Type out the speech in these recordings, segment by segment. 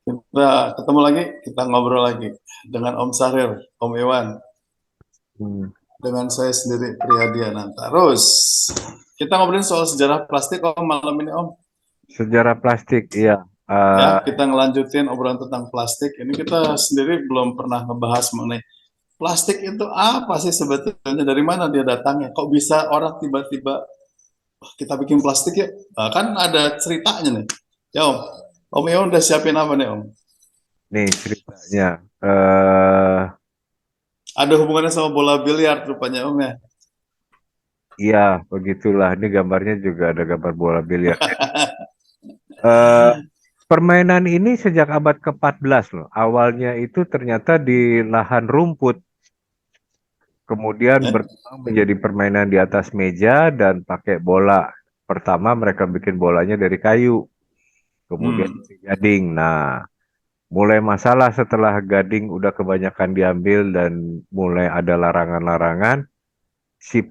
Kita ketemu lagi, kita ngobrol lagi dengan Om Sahrir, Om Iwan, Hmm, dengan saya sendiri Prihadiananta. Terus kita ngobrolin soal sejarah plastik Om malam ini Om. sejarah plastik, iya. Ya, Eh, kita ngelanjutin obrolan tentang plastik. Ini kita sendiri belum pernah ngebahas mengenai plastik itu apa sih sebetulnya, dari mana dia datangnya? Kok bisa orang tiba-tiba "Wah, kita bikin plastik ya?" Kan ada ceritanya nih. Ya Om, Om Iwan udah siapin apa nih Om? nih ceritanya. Eh, Ada hubungannya sama bola biliar rupanya Om ya? iya, begitulah. Ini gambarnya juga ada gambar bola biliar. Eh, permainan ini sejak abad ke-14 loh. Awalnya itu ternyata di lahan rumput, kemudian Eh? berkembang menjadi permainan di atas meja dan pakai bola. Pertama mereka bikin bolanya dari kayu, kemudian Hmm. dari gading. Nah, mulai masalah setelah gading udah kebanyakan diambil dan mulai ada larangan-larangan, si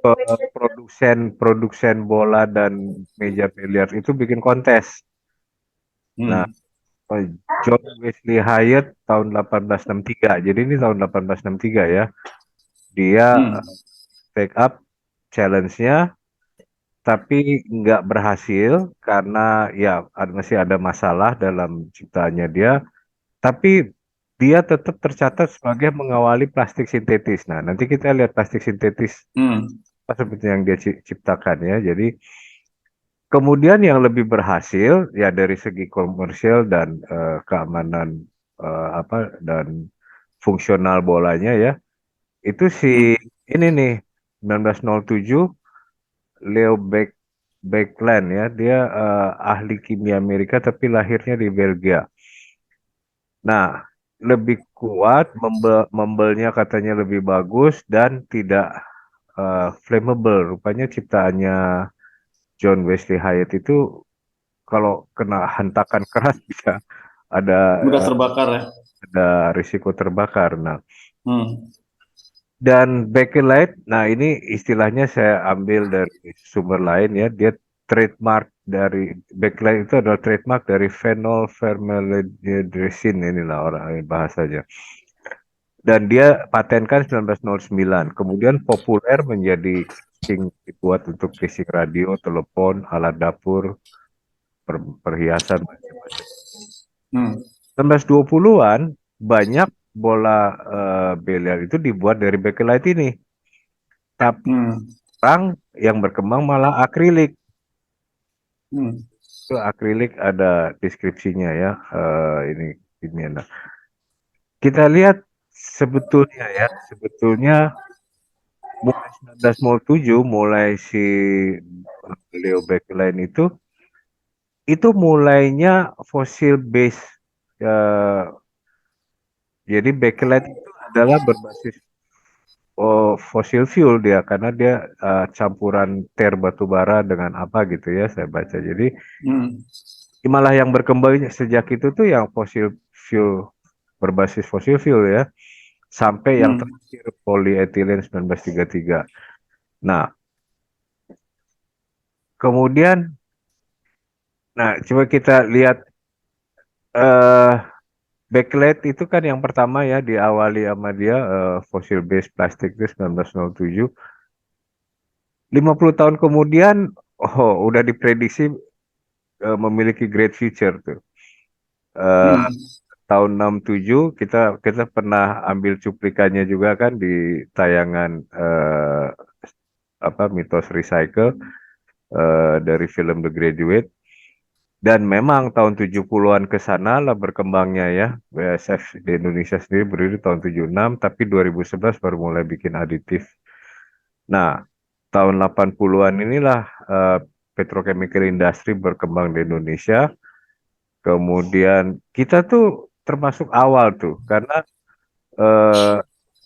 produsen produsen bola dan meja biliar itu bikin kontes. Nah, Hmm. John Wesley Hyatt tahun 1863. Jadi ini tahun 1863 ya. Dia Hmm. take up challenge-nya, tapi nggak berhasil karena ya masih ada masalah dalam ciptaannya dia. Tapi dia tetap tercatat sebagai mengawali plastik sintetis. Nah, nanti kita lihat plastik sintetis Hmm. apa seperti yang dia ciptakan ya. Jadi kemudian yang lebih berhasil ya dari segi komersial dan keamanan apa dan fungsional bolanya ya. Itu si Hmm. ini nih 1907 Leo Baekeland ya. Dia ahli kimia Amerika tapi lahirnya di Belgia. Nah, lebih kuat, membelnya katanya lebih bagus dan tidak flammable. Rupanya ciptaannya John Wesley Hyatt itu kalau kena hentakan keras bisa ada Mudah eh, terbakar ya. ada risiko terbakar. Nah, Hmm. dan backlight, nah ini istilahnya saya ambil dari sumber lain ya. Dia trademark dari backlight itu adalah trademark dari phenol formaldehyd inilah orang bahasanya. Dan dia patenkan 1909. Kemudian populer menjadi casing dibuat untuk casing radio, telepon, alat dapur, perhiasan macam-macam. Hmm. 1920-an banyak bola biliar itu dibuat dari bakelite ini. Tapi Hmm. sekarang yang berkembang malah akrilik. Hmm. Itu akrilik ada deskripsinya ya. Ini ada. Kita lihat sebetulnya ya, sebetulnya mulai 1907 mulai si Leo Baekeland itu mulainya fosil base. eh, jadi bakelite itu adalah berbasis fosil fuel dia karena dia campuran batu bara dengan apa gitu ya saya baca. Jadi Hmm. malah yang berkembang sejak itu tuh yang fosil fuel berbasis fosil fuel ya sampai yang Hmm. terakhir polyethylene 1933. Nah, kemudian coba kita lihat eh backlight itu kan yang pertama ya diawali sama dia fossil based plastik itu 1907. 50 tahun kemudian, oh udah diprediksi memiliki great future tuh. Eh, Hmm. tahun 67 kita kita pernah ambil cuplikannya juga kan di tayangan apa mitos recycle dari film The Graduate. Dan memang tahun 70-an ke sana lah berkembangnya ya. BASF di Indonesia sendiri berdiri tahun 76, tapi 2011 baru mulai bikin aditif. Nah, tahun 80-an inilah petrochemical industry berkembang di Indonesia. Kemudian kita tuh termasuk awal tuh, karena eh,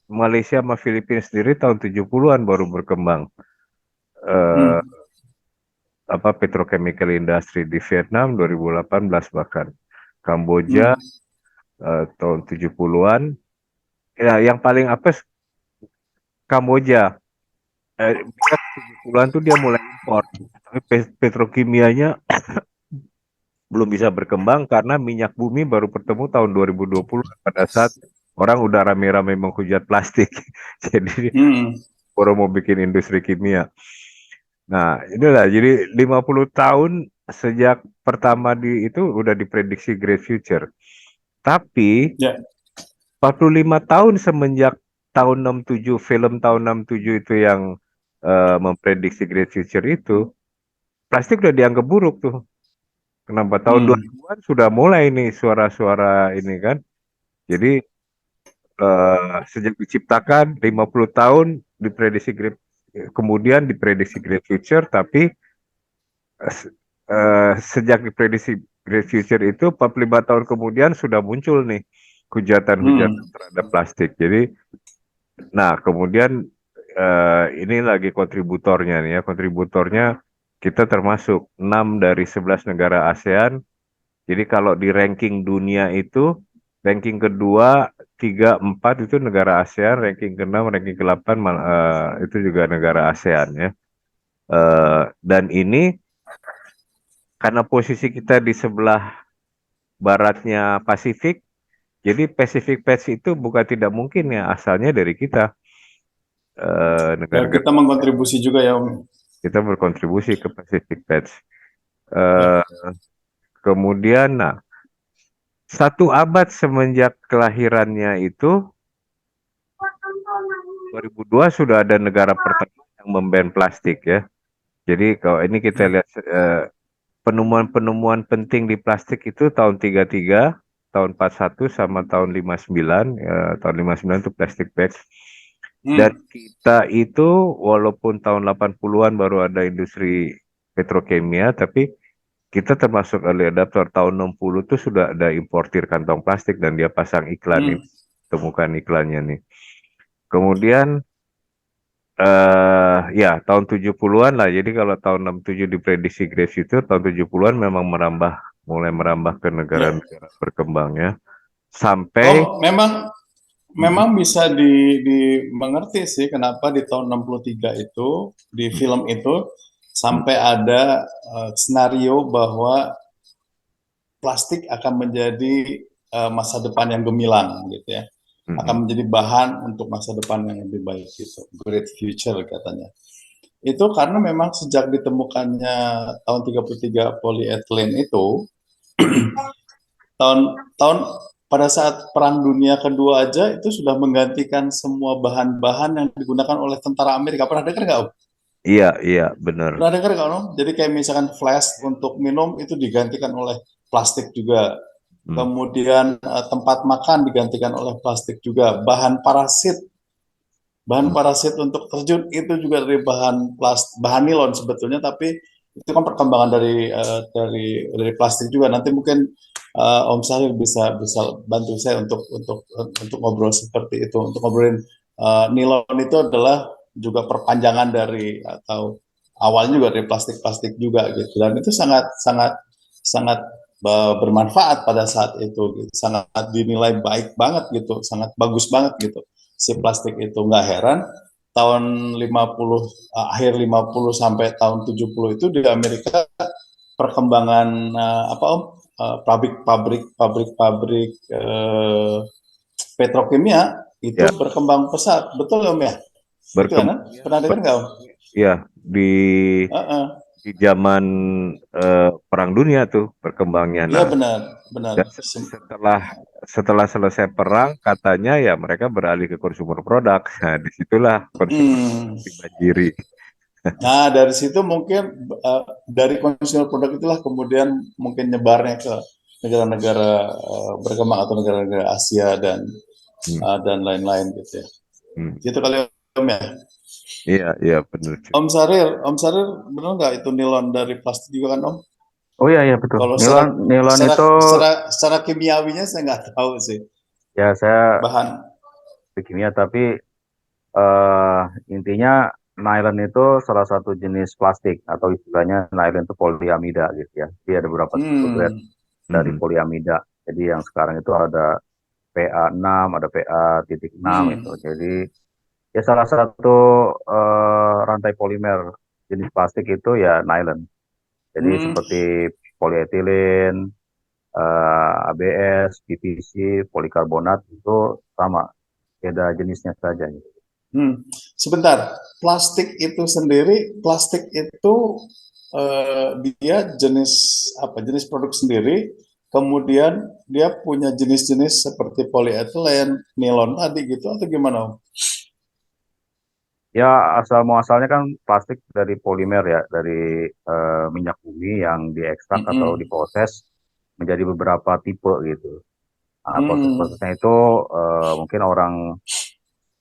Malaysia sama Filipina sendiri tahun 70-an baru berkembang. Hmm. Eh, apa petrochemical industry di Vietnam 2018 bahkan. Kamboja Hmm. tahun 70-an. Ya, yang paling apes Kamboja. Dia 70-an tuh dia mulai impor. Tapi petrokimianya belum bisa berkembang karena minyak bumi baru bertemu tahun 2020 pada saat orang udah rame-rame menghujat plastik. Jadi Hmm. baru mau bikin industri kimia. Nah, inilah jadi 50 tahun sejak pertama itu udah diprediksi Great Future. Tapi Ya. 45 tahun semenjak tahun 67 film tahun 67 itu yang memprediksi Great Future itu, plastik udah dianggap buruk tuh. Kenapa tahun Hmm. 2000-an sudah mulai nih suara-suara ini kan. Jadi sejak diciptakan 50 tahun kemudian diprediksi Great Future, tapi sejak diprediksi Great Future itu 45 tahun kemudian sudah muncul nih hujatan-hujatan Hmm. terhadap plastik. Jadi, nah kemudian ini lagi kontributornya nih ya, kontributornya kita termasuk 6 dari 11 negara ASEAN. Jadi kalau di ranking dunia itu, ranking kedua, 3, 4 itu negara ASEAN, ranking ke-6, ranking ke-8 itu juga negara ASEAN ya. Dan ini karena posisi kita di sebelah baratnya Pasifik, jadi Pacific Patch itu bukan tidak mungkin ya asalnya dari kita. Ya, Negara-negara kita mengkontribusi juga ya, Om. kita berkontribusi ke Pacific Patch. Ya. Eh, Kemudian, nah, 1 abad semenjak kelahirannya itu, 2002 sudah ada negara pertama yang memban plastik ya. Jadi kalau ini kita lihat penemuan-penemuan penting di plastik itu tahun 33, tahun 41 sama tahun 59. Tahun 59 itu plastic bags. Dan Hmm. kita itu walaupun tahun 80-an baru ada industri petrokimia, tapi kita termasuk early adapter. Tahun 60 tuh sudah ada importir kantong plastik dan dia pasang iklan ini, Hmm. temukan iklannya nih. Kemudian ya tahun 70-an lah. Jadi kalau tahun 67 diprediksi Great itu, tahun 70-an memang mulai merambah ke Ya. negara-negara berkembang ya. Sampai Oh, memang mm, memang bisa dimengerti sih kenapa di tahun 63 itu di mm, film itu mm, sampai ada skenario bahwa plastik akan menjadi masa depan yang gemilang gitu ya. mm, Akan menjadi bahan untuk masa depan yang lebih baik gitu. Great future katanya. Itu karena memang sejak ditemukannya tahun 33 polyethylene itu tahun tahun pada saat Perang Dunia Kedua aja itu sudah menggantikan semua bahan-bahan yang digunakan oleh tentara Amerika. Pernah dengar nggak, Om? iya iya benar. Pernah dengar nggak, Om? Jadi kayak misalkan flash untuk minum itu digantikan oleh plastik juga. Mm, Kemudian tempat makan digantikan oleh plastik juga. Bahan mm, parasit untuk terjun itu juga dari bahan nilon sebetulnya, tapi itu kan perkembangan dari plastik juga. Nanti mungkin Om Sahil bisa bisa bantu saya untuk ngobrol seperti itu, untuk ngobrolin nilon itu adalah juga perpanjangan dari atau awalnya juga dari plastik-plastik juga gitu, dan itu sangat sangat sangat bermanfaat pada saat itu gitu. Sangat dinilai baik banget gitu, sangat bagus banget gitu si mm. plastik itu. Nggak heran tahun 50 akhir 50 sampai tahun 70 itu di Amerika perkembangan apa Om, pabrik-pabrik petrokimia itu Ya, berkembang pesat, betul Om ya? Itu kan? berkembang ya, Pernah dengar nggak Om? ya di Uh-uh. zaman Perang Dunia tuh berkembangnya. Ya Nah, benar, benar. dan setelah setelah selesai perang katanya ya mereka beralih ke consumer product. Nah, disitulah consumer Hmm. dibanjiri. Nah, dari situ mungkin dari consumer produk itulah kemudian mungkin nyebarnya ke negara-negara berkembang atau negara-negara Asia Hmm, dan lain-lain gitu ya. hmm. Gitu kali Om ya. Iya, iya benar. Om Sarir, benar nggak itu nilon dari plastik juga kan Om? Oh iya iya betul. Kalau Nilon nilon secara itu secara secara kimiawinya saya nggak tahu sih ya saya bahan. di kimia tapi eh intinya nilon itu salah satu jenis plastik atau istilahnya nilon itu poliamida gitu ya. Jadi ada beberapa subgrade Hmm. dari Hmm, poliamida. Jadi yang sekarang itu ada PA6, ada PA.6 itu. Hmm. Jadi ya salah satu rantai polimer jenis plastik itu ya nilon. Jadi Hmm. seperti polietilen, ABS, PVC, polikarbonat itu sama, beda jenisnya saja. Sebentar, plastik itu sendiri, plastik itu dia jenis apa? Jenis produk sendiri. Kemudian dia punya jenis-jenis seperti polietilen, nilon tadi gitu atau gimana, Om? Ya, asal muasalnya kan plastik dari polimer ya, dari minyak bumi yang diekstrak atau Mm-mm. diproses menjadi beberapa tipe gitu. Nah, Hmm. proses-prosesnya itu mungkin orang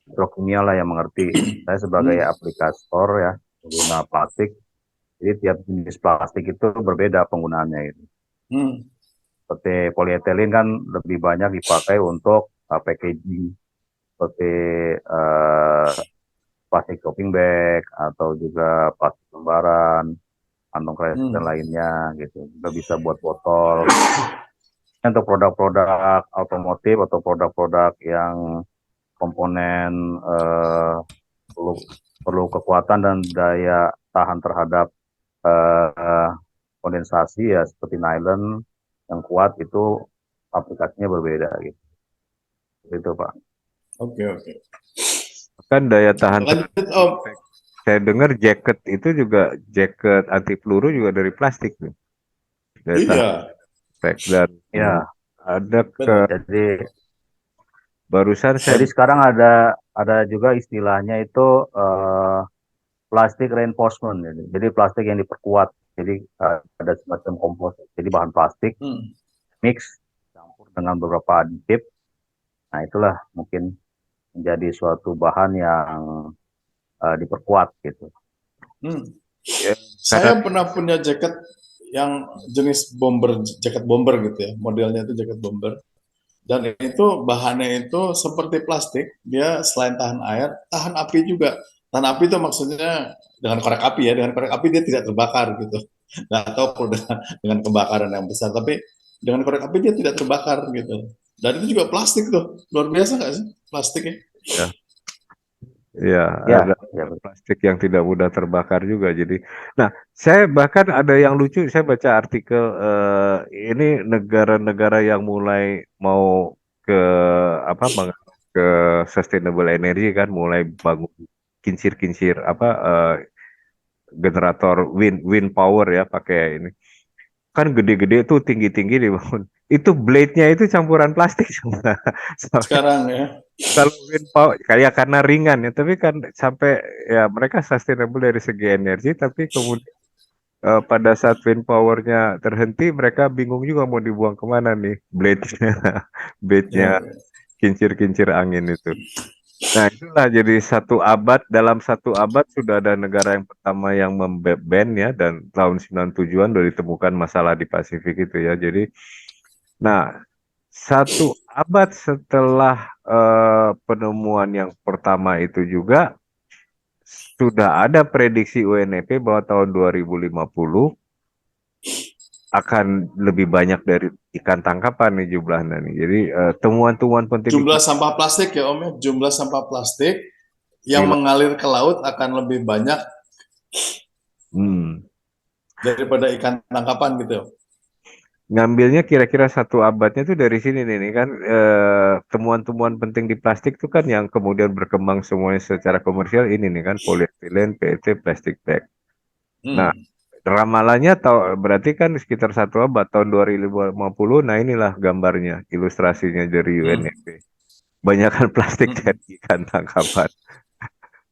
petrokimia lah yang mengerti. Saya sebagai Hmm. aplikator ya, pengguna plastik, jadi tiap jenis plastik itu berbeda penggunaannya itu. Hmm. Seperti polietilen kan lebih banyak dipakai untuk packaging, seperti eh, plastik shopping bag atau juga plastik lembaran, kantong kresek dan Hmm. lainnya gitu. Juga bisa buat botol. Untuk produk-produk otomotif atau produk-produk yang komponen perlu perlu kekuatan dan daya tahan terhadap eh, kondensasi ya seperti nylon yang kuat itu aplikasinya berbeda gitu. Itu Pak. Oke, oke. Kan daya tahan terhadap Lanjut, Om. impact. Saya dengar jaket itu juga jaket anti peluru juga dari plastik nih. Daya tahan Iya, impact dan Ya, ada ke benar. jadi barusan saya jadi sekarang ada juga istilahnya itu plastik reinforcement. Jadi plastik yang diperkuat. Jadi ada semacam komposit. Jadi bahan plastik Hmm. mix campur dengan beberapa aditif. Nah, itulah mungkin menjadi suatu bahan yang diperkuat gitu. Hmm. ya, karena Saya pernah punya jaket yang jenis bomber, jaket bomber gitu ya. Modelnya itu jaket bomber. Dan itu bahannya itu seperti plastik. Dia selain tahan air, tahan api juga. Tahan api itu maksudnya dengan korek api ya. Dengan korek api dia tidak terbakar gitu. Nggak tahu dengan kebakaran yang besar. Tapi dengan korek api dia tidak terbakar gitu. Dan itu juga plastik tuh. Luar biasa nggak sih plastiknya? ya, ya ada Ya, ya plastik yang tidak mudah terbakar juga. Jadi, nah saya bahkan ada yang lucu. Saya baca artikel ini negara-negara yang mulai mau ke apa ke sustainable energy kan, mulai bangun kincir-kincir apa generator wind power ya pakai ini kan gede-gede tuh tinggi-tinggi dibangun itu blade-nya itu campuran plastik semua. Sampai Sekarang ya. kalau wind power kayak karena ringan ya tapi kan sampai ya mereka sustainable dari segi energi tapi kemudian pada saat wind powernya terhenti mereka bingung juga mau dibuang kemana nih blade-nya blade-nya Ya. kincir-kincir angin itu. Nah, itulah jadi satu abad, dalam satu abad sudah ada negara yang pertama yang memban ya, dan tahun 97-an sudah ditemukan masalah di Pasifik itu ya. Jadi, nah, satu abad setelah penemuan yang pertama itu juga sudah ada prediksi UNEP bahwa tahun 2050 akan lebih banyak dari ikan tangkapan nih jumlahnya nih. Jadi, temuan-temuan penting di Jumlah sampah plastik ya Om ya. Jumlah sampah plastik yang mengalir ke laut akan lebih banyak Hmm. daripada ikan tangkapan gitu. Ngambilnya kira-kira satu abadnya tuh dari sini nih kan temuan-temuan penting di plastik tuh kan yang kemudian berkembang semuanya secara komersial ini nih kan polietilen, PET, plastik bag. Nah, Hmm. ramalannya berarti kan sekitar satu abad tahun 2050. Nah, inilah gambarnya, ilustrasinya dari Hmm. UNEP. Banyakkan plastik Hmm. dan ikan tangkapan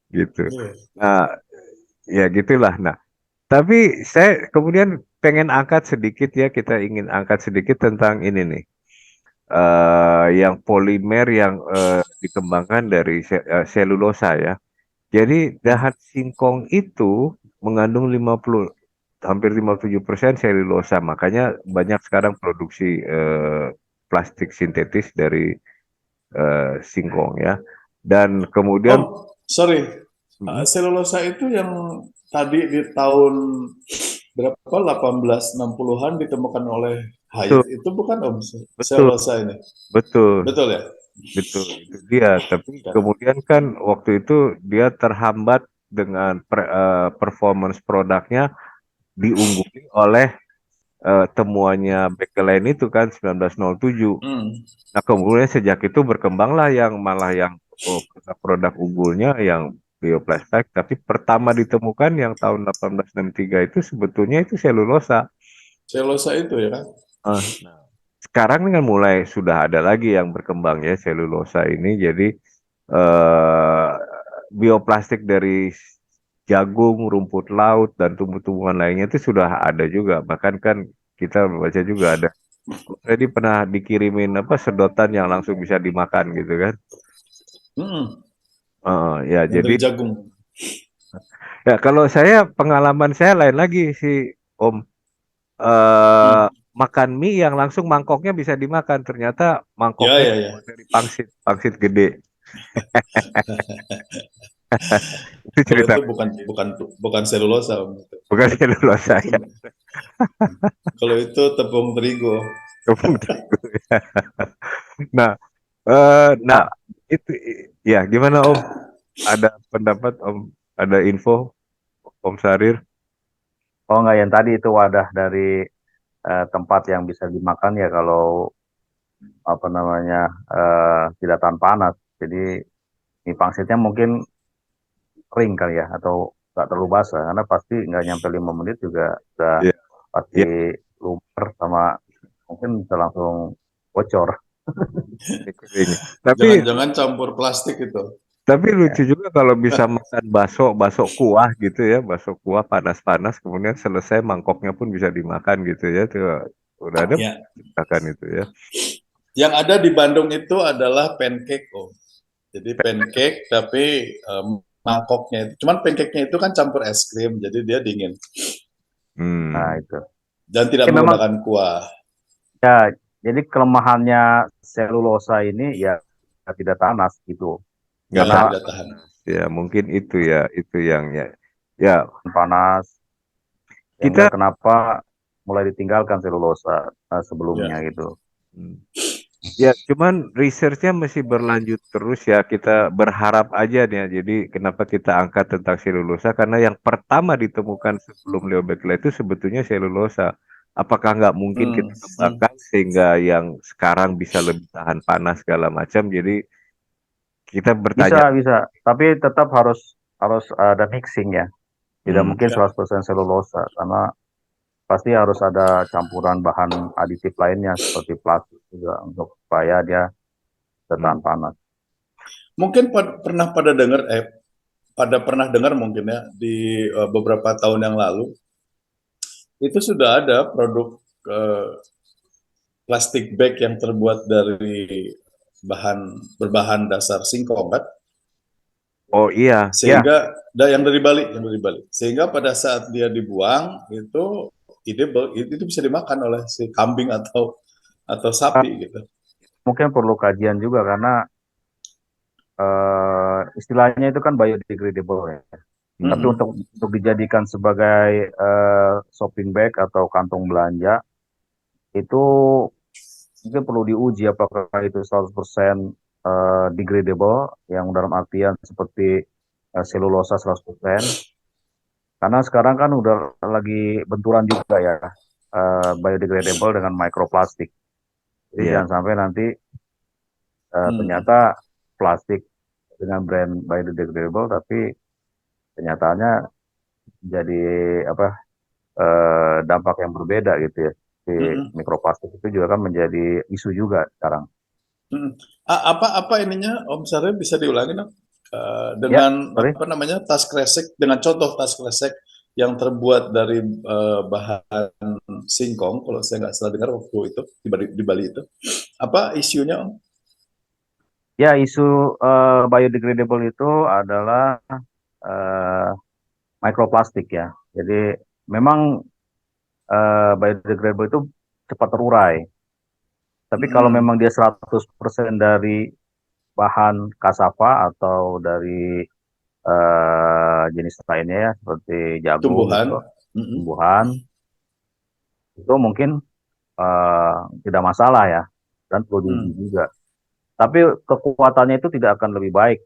gitu. Iya. Nah, ya gitulah. Nah, tapi saya kemudian pengen angkat sedikit ya, kita ingin angkat sedikit tentang ini nih. Yang polimer yang dikembangkan dari selulosa ya. Jadi Hmm. dahan singkong itu mengandung 57% selulosa. Makanya banyak sekarang produksi plastik sintetis dari singkong ya. Dan kemudian Om, sorry. mm, Selulosa itu yang tadi di tahun berapa 1860-an ditemukan oleh betul, Haidt itu bukan Om betul, selulosa ini. betul. Betul ya? Betul, itu dia. Tapi kemudian kan waktu itu dia terhambat dengan performance produknya diungguli oleh temuannya Beckelen itu kan 1907. Hmm. Nah, kemudian sejak itu berkembanglah yang produk unggulnya yang bioplastik, tapi pertama ditemukan yang tahun 1863 itu sebetulnya itu selulosa. Selulosa itu ya kan? Nah, sekarang dengan mulai sudah ada lagi yang berkembang ya selulosa ini, jadi eh, bioplastik dari jagung, rumput laut dan tumbuh-tumbuhan lainnya itu sudah ada juga. Bahkan kan kita baca juga ada. Jadi pernah dikirimin apa sedotan yang langsung bisa dimakan gitu kan? Hmm. Ya Yang jadi dari jagung. ya kalau saya pengalaman saya lain lagi sih Om. eh Hmm. Makan mie yang langsung mangkoknya bisa dimakan. Ternyata Ya, mangkoknya ya, terbuat ya. dari pangsit, pangsit gede. Itu Kalau cerita itu bukan bukan bukan selulosa, Om. bukan selulosa Itu, ya, kalau itu tepung terigu. tepung terigu. Nah, nah Nah, itu ya gimana Om? Ada pendapat Om? Ada info Om Sarir? oh nggak, yang tadi itu wadah dari tempat yang bisa dimakan ya, kalau apa namanya, tidak tahan panas. Jadi mie pangsitnya mungkin kering kali ya, atau nggak terlalu basah, karena pasti nggak nyampe 5 menit juga udah Iya, pasti iya, lumer, sama mungkin bisa langsung bocor. kering. Tapi Jangan-jangan campur plastik itu. lucu juga kalau bisa makan bakso, bakso kuah gitu ya, bakso kuah panas-panas, kemudian selesai mangkoknya pun bisa dimakan gitu ya. Tuh udah ada Ya. makan itu ya. Yang ada di Bandung itu adalah pancake, Om. Jadi pancake tapi mangkoknya itu. Cuman pancake-nya itu kan campur es krim, jadi dia dingin Nah Hmm. itu. dan tidak Tapi memang menggunakan kuah. ya, jadi kelemahannya selulosa ini ya tidak tanas gitu, Nggak Ya, karena tahan tidak tahan. panas ya, mungkin itu ya, itu yang ya. Ya panas, sehingga kita kenapa mulai ditinggalkan selulosa Ya. sebelumnya gitu. hmm, ya, cuman researchnya masih berlanjut terus ya. Kita berharap aja nih ya. Jadi kenapa kita angkat tentang selulosa? Karena yang pertama ditemukan sebelum Leo Baekeland itu sebetulnya selulosa. Apakah nggak mungkin Hmm. kita Hmm. kembangkan sehingga yang sekarang bisa lebih tahan panas segala macam? Jadi kita bertanya, Bisa, bisa, tapi tetap harus harus ada mixing ya. Tidak hmm, mungkin Ya. 100% selulosa, karena pasti harus ada campuran bahan aditif lainnya seperti plastik juga, untuk supaya dia hmm. bertahan panas. Mungkin pernah pada pernah dengar mungkin ya di beberapa tahun yang lalu itu sudah ada produk eh, plastik bag yang terbuat dari berbahan dasar singkong kan, Oh iya, ya. sehingga yang dari Bali, sehingga pada saat dia dibuang itu edible, itu bisa dimakan oleh si kambing atau Ah, sapi gitu. mungkin perlu kajian juga, karena istilahnya itu kan biodegradable ya. Tapi Mm-mm. untuk dijadikan sebagai shopping bag atau kantong belanja, itu mungkin perlu diuji apakah itu 100% degradable, yang dalam artian seperti selulosa 100%. Karena sekarang kan udah lagi benturan juga ya, biodegradable dengan microplastik. Jadi Iya. jangan sampai nanti Hmm. ternyata plastik dengan brand biodegradable, tapi kenyataannya jadi apa, dampak yang berbeda gitu ya. Di Mm-mm. mikroplastik itu juga kan menjadi isu juga sekarang. Mm-mm. Apa ininya Om Sarif bisa diulangi dong? Ya, Dengan sorry. apa namanya tas kresek, dengan contoh tas kresek yang terbuat dari bahan singkong, kalau saya nggak salah dengar waktu itu di Bali itu, apa isunya Om? Ya, isu biodegradable itu adalah eh, mikroplastik ya. Jadi memang biodegradable itu cepat terurai. Tapi kalau Mm-mm. memang dia 100% dari bahan kasava atau dari jenis lainnya ya, seperti jagung gitu, Tumbuhan. Mm-mm. tumbuhan, itu mungkin eh, tidak masalah ya, dan perlu diuji Mm. juga. Tapi kekuatannya itu tidak akan lebih baik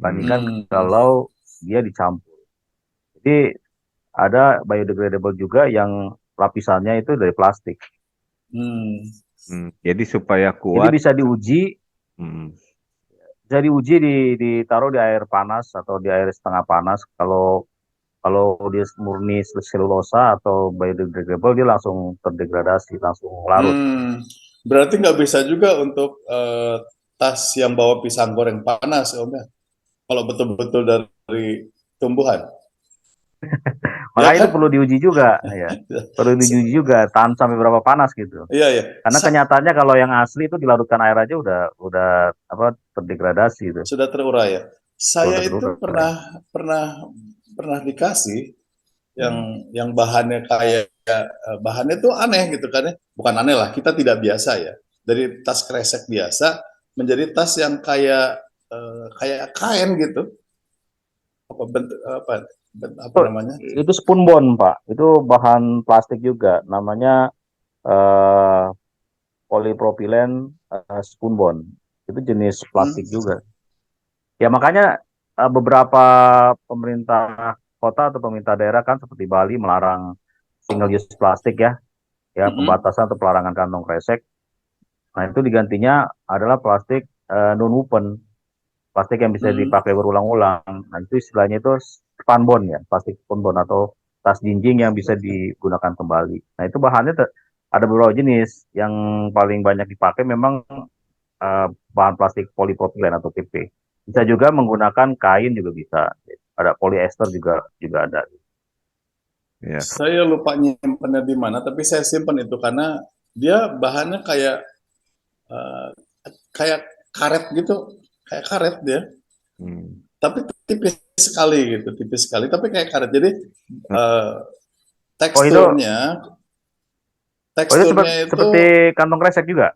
Hmm. dibandingkan Mm. kalau dia dicampur. Jadi ada biodegradable juga yang lapisannya itu dari plastik. Jadi supaya Jadi kuat. Hmm, bisa diuji ditaruh di air panas atau di air setengah panas. Kalau kalau dia murni selulosa atau biodegradable, dia langsung terdegradasi, langsung larut. Berarti nggak bisa juga untuk tas yang bawa pisang goreng panas, Om ya? Kalau betul-betul dari tumbuhan, ya Makanya itu kan? perlu diuji juga, ya. Perlu diuji juga, tahan sampai berapa panas gitu. Iya, iya. Karena kenyataannya kalau yang asli itu dilarutkan air aja udah apa terdegradasi itu, Sudah terurai ya. Saya udah itu terurai. pernah dikasih Hmm. yang bahannya kayak bahannya tuh aneh gitu kan ya. Bukan aneh lah, kita tidak biasa ya. Dari tas kresek biasa menjadi tas yang kayak kain gitu. Apa bentuk apa Oh, namanya? itu spunbond, Pak. Itu bahan plastik juga, namanya eh, polipropilen spunbond. Itu jenis Hmm, plastik juga. Ya makanya beberapa pemerintah kota atau pemerintah daerah kan seperti Bali melarang single use plastik ya, ya mm-mm, pembatasan atau pelarangan kantong kresek. Nah itu digantinya adalah plastik non-woven, plastik yang bisa mm, dipakai berulang-ulang. Nah itu istilahnya itu spunbond ya, plastik spunbond atau tas jinjing yang bisa digunakan kembali. Nah itu bahannya ada beberapa jenis. Yang paling banyak dipakai memang bahan plastik polipropilen atau PP. Bisa juga menggunakan kain juga bisa. Ada polyester juga juga ada. Ya. Saya lupa nyimpannya di mana, tapi saya simpan itu karena dia bahannya eh, kayak karet gitu, kayak karet dia, Hmm. tapi tipis sekali gitu, tipis sekali, tapi kayak karet. Jadi eh, Oh itu teksturnya, oh itu seperti, teksturnya itu seperti kantong kresek juga.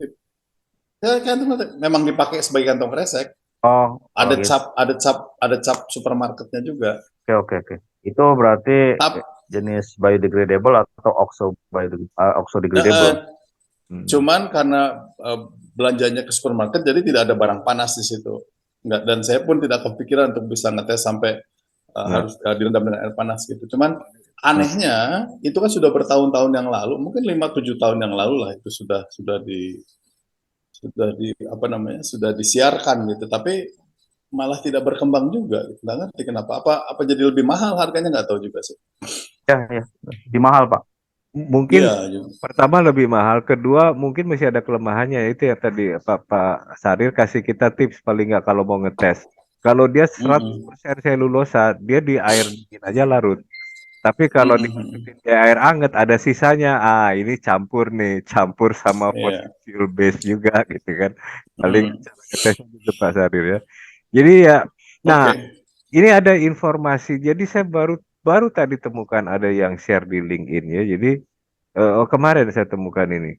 ya kan memang dipakai sebagai kantong kresek. Oh, oh Ada gitu. cap, ada cap, ada cap supermarketnya juga. Oke oke oke. Itu berarti Tapi jenis biodegradable atau eh, eh, oxo-degradable. Hmm. cuman karena belanjanya ke supermarket, jadi tidak ada barang panas di situ. Enggak, dan saya pun tidak kepikiran untuk bisa ngetes sampai Nah, harus direndam dengan air panas gitu. Cuman hmm. anehnya itu kan sudah bertahun-tahun yang lalu, mungkin 5-7 tahun yang lalu lah itu sudah di apa namanya sudah disiarkan gitu. Tapi malah tidak berkembang juga. Gitu. Nggak ngerti kenapa. Apa jadi lebih mahal harganya nggak tahu juga sih. Ya ya. Di mahal Pak. Mungkin Iya, pertama lebih mahal, kedua mungkin masih ada kelemahannya, itu ya tadi Pak Sarir kasih kita tips paling nggak kalau mau ngetes. Kalau dia mm-mm. 100% selulosa, dia di air dingin aja larut. Tapi kalau Mm-mm. dimasukin di air anget ada sisanya. Ah, ini campur nih, campur sama fossil Iya, fuel base juga gitu kan. Paling mm. cara ngetesnya gitu Pak Sarir ya. Jadi ya, nah Oke. ini ada informasi. Jadi saya baru baru tadi temukan ada yang share di LinkedIn ya. Jadi kemarin saya temukan ini.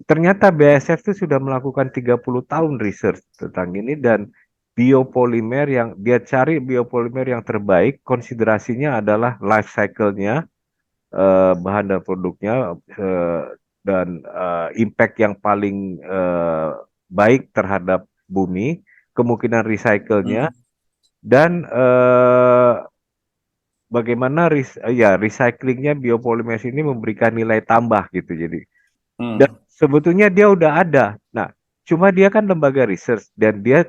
Ternyata BASF itu sudah melakukan 30 tahun research tentang ini dan biopolimer yang dia cari biopolimer yang terbaik, konsiderasinya adalah life cycle-nya, bahan dan produknya, eh, dan impact yang paling baik terhadap bumi, kemungkinan recycle-nya, Mm. dan bagaimana ya recyclingnya biopolimer ini memberikan nilai tambah gitu. Jadi dan Mm. sebetulnya dia udah ada. Nah, cuma dia kan lembaga research dan dia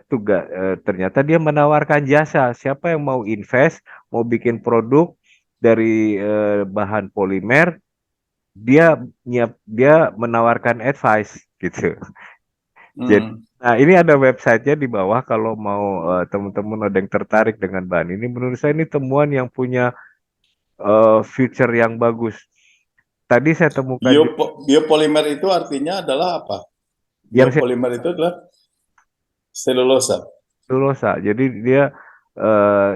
ternyata dia menawarkan jasa. Siapa yang mau invest, mau bikin produk dari bahan polimer, dia menawarkan advice gitu. Jadi, Mm. nah ini ada websitenya di bawah kalau mau teman-teman ada yang tertarik dengan bahan ini. Menurut saya ini temuan yang punya future yang bagus. Tadi saya temukan juga Biopolimer itu artinya adalah apa? yang Biopolimer itu adalah selulosa. selulosa. Jadi dia eh,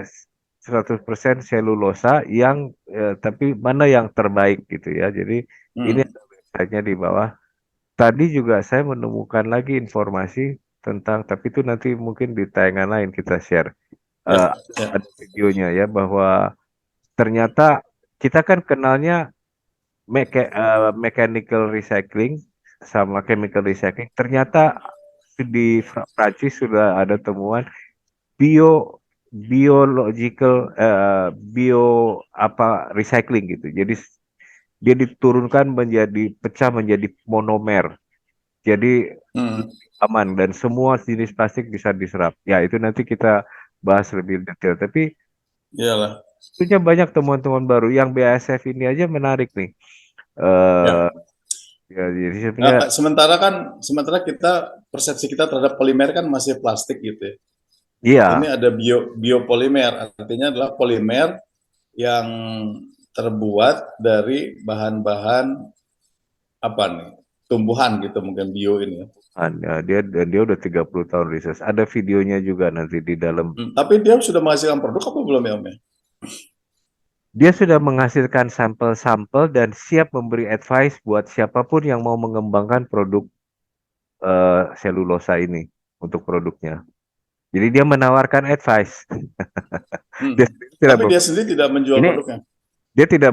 100% selulosa yang tapi mana yang terbaik gitu ya. Jadi ini Mm. ada websitenya di bawah. Tadi juga saya menemukan lagi informasi tentang, tapi itu nanti mungkin di tayangan lain kita share. Ya, Eh, ya. ada videonya ya bahwa ternyata kita kan kenalnya mechanical recycling sama chemical recycling. Ternyata di Prancis sudah ada temuan bio biological bio apa recycling gitu. Jadi dia diturunkan menjadi pecah menjadi monomer. Jadi Hmm, aman dan semua jenis plastik bisa diserap. Ya, itu nanti kita bahas lebih detail. Tapi iyalah. tentunya banyak temuan-temuan baru. Yang BASF ini aja menarik nih. Ya. eh ya, jadi sebenarnya Nah, sementara kita persepsi kita terhadap polimer kan masih plastik gitu ya. Ini iya, ada biopolimer, artinya adalah polimer yang terbuat dari bahan-bahan apa nih? Tumbuhan gitu mungkin bio ini ya. dia udah 30 tahun research. Ada videonya juga nanti di dalam. Tapi dia sudah menghasilkan produk apa belum ya Om ya? Dia sudah menghasilkan sampel-sampel dan siap memberi advice buat siapapun yang mau mengembangkan produk selulosa ini untuk produknya. Jadi dia menawarkan advice. Dia Hmm. sendiri tidak Tapi dia sendiri tidak menjual Ini produknya. dia tidak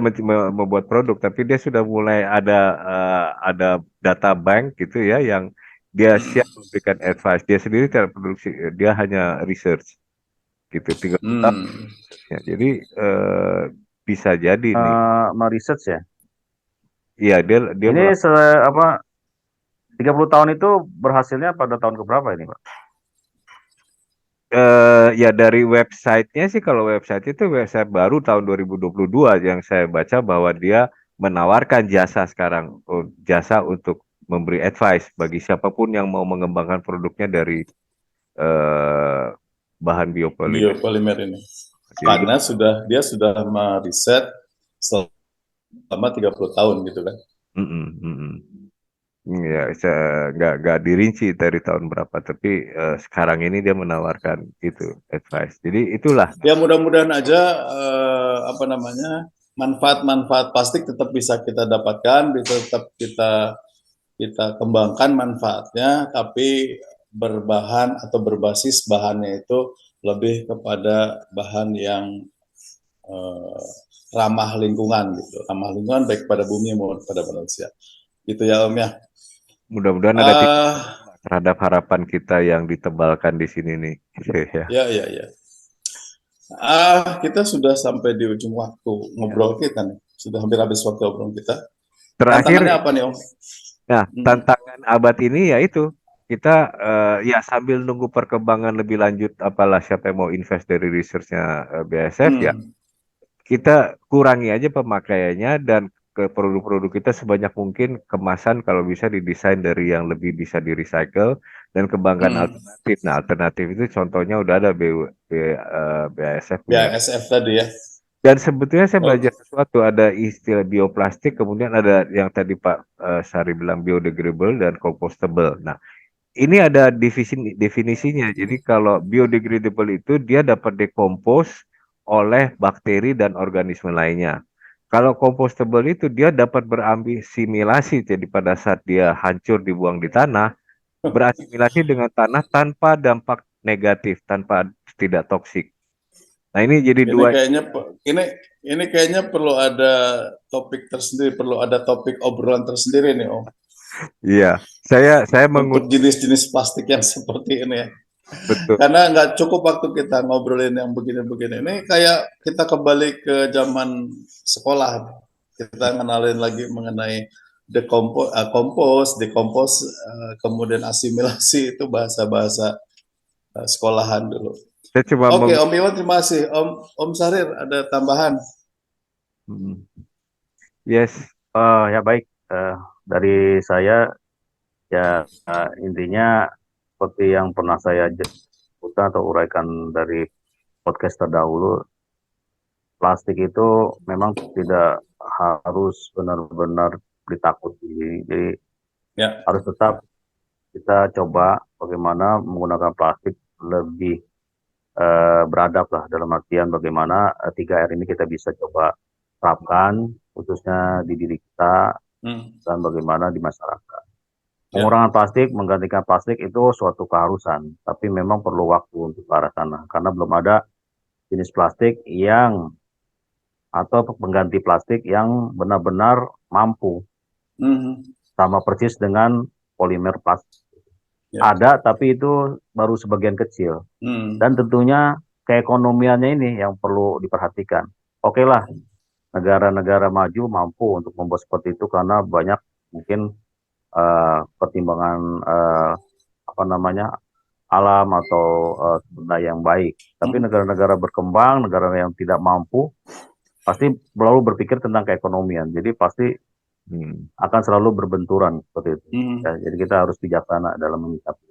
membuat produk, tapi dia sudah mulai ada data bank gitu ya yang dia Hmm. siap memberikan advice. Dia sendiri tidak produksi, dia hanya research gitu 30 tahun. Hmm. Ya. Jadi bisa jadi nih. meriset ya. Iya, dia Ini apa 30 tahun itu berhasilnya pada tahun keberapa ini, Pak? ya dari websitenya sih, kalau website itu website baru tahun 2022 yang saya baca bahwa dia menawarkan jasa sekarang, jasa untuk memberi advice bagi siapapun yang mau mengembangkan produknya dari eh, bahan biopolimer. Biopolimer ini. Jadi Karena dia sudah meriset selama 30 tahun gitu kan. mm-mm, mm-mm. Ya, saya nggak dirinci dari tahun berapa, tapi sekarang ini dia menawarkan itu advice. Jadi itulah. Ya mudah-mudahan aja apa namanya manfaat-manfaat plastik tetap bisa kita dapatkan, bisa tetap kita kembangkan manfaatnya, tapi berbahan atau berbasis bahannya itu lebih kepada bahan yang eh, ramah lingkungan gitu, ramah lingkungan baik pada bumi maupun pada manusia. Gitu ya Om ya. Mudah-mudahan ada titik Ah, terhadap harapan kita yang ditebalkan di sini nih. Gitu ya. ya ya ya. Kita sudah sampai di ujung waktu Ya. ngobrol kita nih. Sudah hampir habis waktu ngobrol kita. Tantangannya Terakhir, apa nih Om? nah Hmm. tantangan abad ini yaitu kita ya sambil nunggu perkembangan lebih lanjut, apalah siapa yang mau invest dari researchnya BASF ya, Hmm. kita kurangi aja pemakaiannya dan ke produk-produk kita sebanyak mungkin kemasan kalau bisa didesain dari yang lebih bisa di recycle dan kembangkan Hmm. alternatif. Nah, alternatif itu contohnya udah ada BASF punya. BASF tadi ya. Dan sebetulnya saya Oh. belajar sesuatu, ada istilah bioplastik, kemudian ada yang tadi Pak Sari bilang biodegradable dan compostable. Nah, ini ada definisinya. Jadi kalau biodegradable itu dia dapat dekompos oleh bakteri dan organisme lainnya. Kalau compostable itu dia dapat berasimilasi, jadi pada saat dia hancur dibuang di tanah, berasimilasi dengan tanah tanpa dampak negatif, tanpa tidak toksik. Nah, ini jadi Ini dua. kayaknya ini kayaknya perlu ada topik tersendiri, perlu ada topik obrolan tersendiri nih Om, Iya, saya untuk mengutip jenis-jenis plastik yang seperti ini ya. betul. Karena nggak cukup waktu kita ngobrolin yang begini-begini. Ini kayak kita kembali ke zaman sekolah. Kita ngenalin lagi mengenai kompos, dekompos, kemudian asimilasi itu bahasa-bahasa sekolahan dulu. Saya cuma Oke, Om Iwan terima kasih. Om Sarir ada tambahan? Hmm. Yes. Ya baik, dari saya ya intinya seperti yang pernah saya sebutkan atau uraikan dari podcast terdahulu, plastik itu memang tidak harus benar-benar ditakuti. Jadi Ya. harus tetap kita coba bagaimana menggunakan plastik lebih beradab lah, dalam artian bagaimana 3R ini kita bisa coba terapkan khususnya di diri kita Hmm. dan bagaimana di masyarakat. Ya. Pengurangan plastik, menggantikan plastik itu suatu keharusan, tapi memang perlu waktu untuk ke arah sana karena belum ada jenis plastik yang atau pengganti plastik yang benar-benar mampu Hmm. sama persis dengan polimer plastik. Ya. Ada, tapi itu baru sebagian kecil. Hmm. Dan tentunya keekonomiannya ini yang perlu diperhatikan. Oke lah, negara-negara maju mampu untuk membuat seperti itu karena banyak mungkin pertimbangan apa namanya alam atau sumber daya yang baik. Tapi negara-negara berkembang, negara yang tidak mampu, pasti selalu berpikir tentang keekonomian. Jadi pasti akan selalu berbenturan seperti itu. Ya, jadi kita harus bijaksana dalam menyikapi.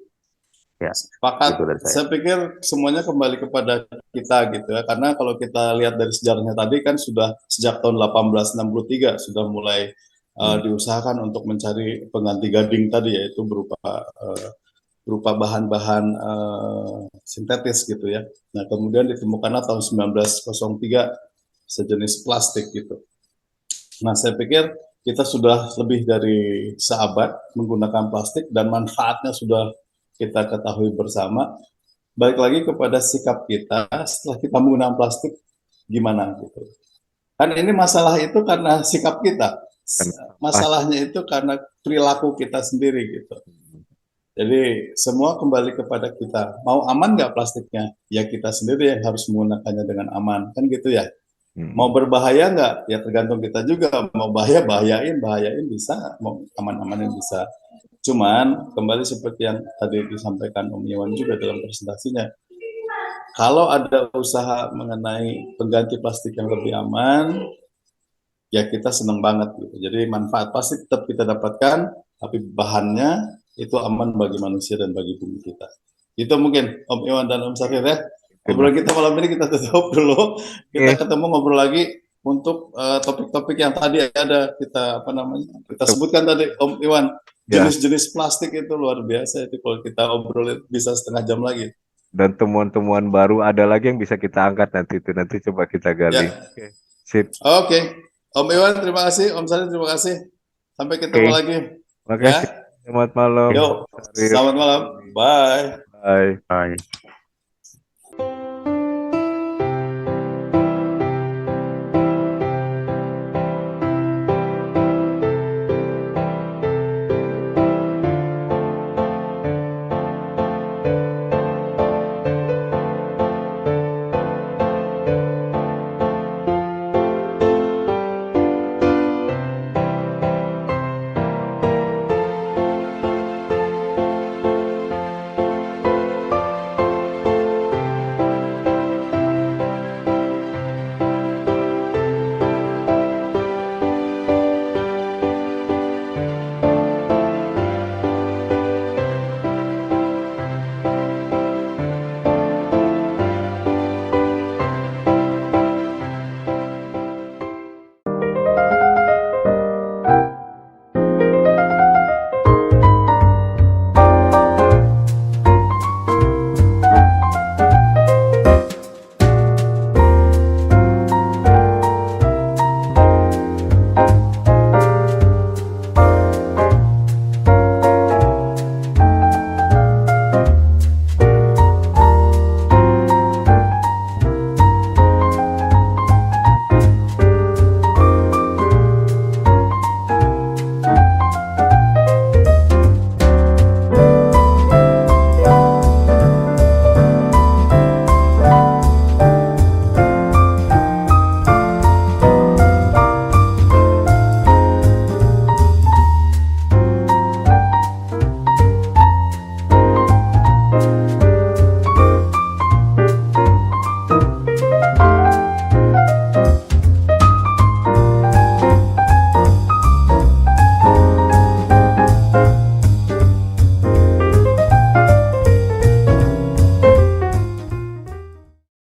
Ya, Sepakat. gitu dari saya. Saya pikir semuanya kembali kepada kita gitu ya. Karena kalau kita lihat dari sejarahnya tadi kan sudah sejak tahun 1863 sudah mulai diusahakan untuk mencari pengganti gading tadi, yaitu berupa bahan-bahan sintetis gitu ya. Nah, kemudian ditemukanlah tahun 1903 sejenis plastik gitu. Nah, saya pikir kita sudah lebih dari seabad menggunakan plastik dan manfaatnya sudah kita ketahui bersama. Balik lagi kepada sikap kita setelah kita menggunakan plastik, gimana gitu. Kan ini masalah itu karena sikap kita. Masalahnya itu karena perilaku kita sendiri gitu. Jadi semua kembali kepada kita. Mau aman nggak plastiknya? Ya kita sendiri yang harus menggunakannya dengan aman. Kan gitu ya. Mau berbahaya nggak? Ya tergantung kita juga. Mau bahayain bisa. Mau aman-amanin bisa. Cuman kembali seperti yang tadi disampaikan Om Iwan juga dalam presentasinya. Kalau ada usaha mengenai pengganti plastik yang lebih aman, ya kita senang banget gitu. Jadi manfaat plastik tetap kita dapatkan, tapi bahannya itu aman bagi manusia dan bagi bumi kita. Itu mungkin Om Iwan dan Om Syafir ya. Obrolan kita malam ini kita tutup dulu. Kita ketemu ngobrol lagi untuk topik-topik yang tadi ada kita kita sebutkan tadi Om Iwan. Jenis-jenis plastik itu luar biasa itu kalau kita obrolin bisa setengah jam lagi. Dan temuan-temuan baru ada lagi yang bisa kita angkat nanti coba kita gali. Ya. Oke. Om Iwan terima kasih, Om Syarif terima kasih. Sampai ketemu lagi. Terima kasih. Selamat malam. Yo, selamat malam. Bye. Bye. Bye.